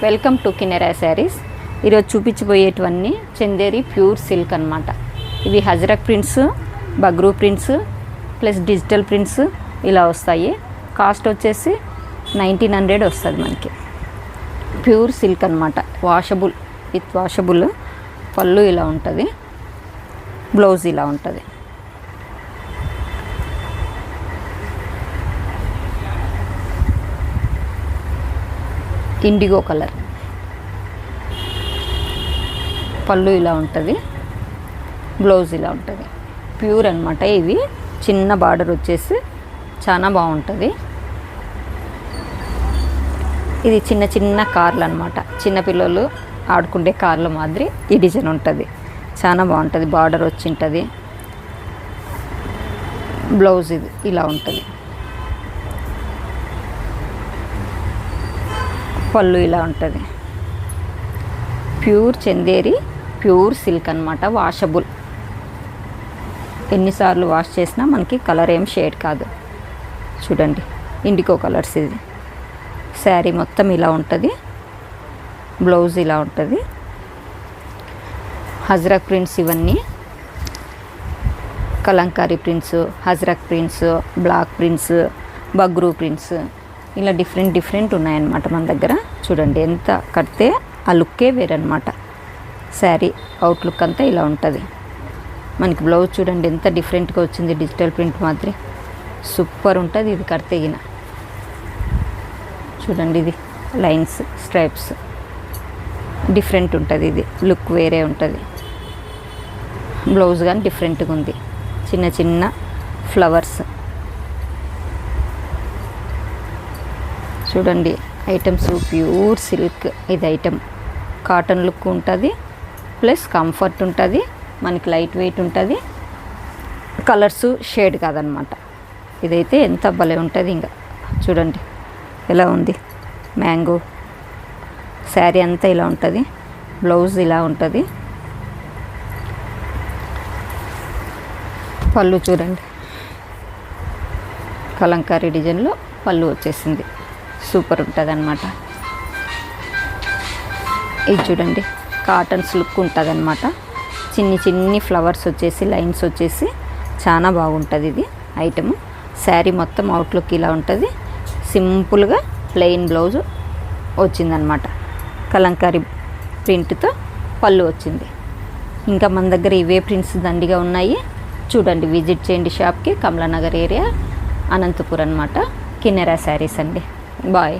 Welcome to కినెరా saris. ఈరోజు చూపించబోయేటివన్నీ Chanderi pure silk అనమాట. ఇవి Ajrak prints, Bagru prints plus digital prints ఇలా వస్తాయి. కాస్ట్ వచ్చేసి 1900 వస్తుంది మనకి. ప్యూర్ సిల్క్ అనమాట, వాషబుల్ విత్ వాషబుల్. పళ్ళు ఇలా ఉంటుంది, బ్లౌజ్ ఇలా ఉంటుంది. ఇండిగో కలర్ పళ్ళు ఇలా ఉంటుంది, బ్లౌజ్ ఇలా ఉంటుంది. ప్యూర్ అనమాట. ఇవి చిన్న బార్డర్ వచ్చేసి చాలా బాగుంటుంది. ఇది చిన్న చిన్న కార్లు అనమాట, చిన్నపిల్లలు ఆడుకుంటే కార్ల మాదిరి ఈ డిజైన్ ఉంటుంది. చాలా బాగుంటుంది. బార్డర్ వచ్చి ఉంటుంది, బ్లౌజ్ ఇది ఇలా ఉంటుంది. పళ్ళు ఇలా ఉంటుంది. ప్యూర్ చందేరి ప్యూర్ సిల్క్ అనమాట, వాషబుల్. ఎన్నిసార్లు వాష్ చేసినా మనకి కలర్ ఏం షేడ్ కాదు. చూడండి, ఇండిగో కలర్స్. ఇది శారీ మొత్తం ఇలా ఉంటుంది, బ్లౌజ్ ఇలా ఉంటుంది. హజరక్ ప్రింట్స్ ఇవన్నీ, Kalamkari prints, Ajrak prints, block prints, Bagru prints, ఇలా డిఫరెంట్ ఉన్నాయన్నమాట మన దగ్గర. చూడండి, ఎంత కడితే ఆ లుక్కే వేరనమాట. శారీ అవుట్లుక్ అంతా ఇలా ఉంటుంది. మనకి బ్లౌజ్ చూడండి ఎంత డిఫరెంట్గా వచ్చింది, డిజిటల్ ప్రింట్ మాదిరి. సూపర్ ఉంటుంది ఇది కడితేగిన. చూడండి, ఇది లైన్స్, స్ట్రైప్స్ డిఫరెంట్ ఉంటుంది. ఇది లుక్ వేరే ఉంటుంది. బ్లౌజ్ కానీ డిఫరెంట్గా ఉంది, చిన్న చిన్న ఫ్లవర్స్. చూడండి, ఐటమ్స్ ప్యూర్ సిల్క్. ఇది ఐటమ్ కాటన్ లుక్ ఉంటుంది, ప్లస్ కంఫర్ట్ ఉంటుంది, మనకి లైట్ వెయిట్ ఉంటుంది. కలర్స్ షేడ్ కాదనమాట. ఇదైతే ఎంత భలే ఉంటుంది. ఇంకా చూడండి ఎలా ఉంది. మ్యాంగో శారీ అంతా ఇలా ఉంటుంది, బ్లౌజ్ ఇలా ఉంటుంది. పళ్ళు చూడండి, కలంకారీ డిజైన్లో పళ్ళు వచ్చేసింది. సూపర్ ఉంటుంది అన్నమాట. ఇది చూడండి, కాటన్స్ లుక్ ఉంటుంది అన్నమాట. చిన్ని ఫ్లవర్స్ వచ్చేసి, లైన్స్ వచ్చేసి చాలా బాగుంటుంది ఇది ఐటమ్. శారీ మొత్తం అవుట్లుక్ ఇలా ఉంటుంది. సింపుల్గా ప్లెయిన్ బ్లౌజ్ వచ్చిందనమాట. కలంకారీ ప్రింట్తో పళ్ళు వచ్చింది. ఇంకా మన దగ్గర ఇవే ప్రింట్స్ దండిగా ఉన్నాయి. చూడండి, విజిట్ చేయండి షాప్కి. కమలానగర్ ఏరియా, అనంతపురం అనమాట. కినెరా శారీస్ అండి. బాయ్.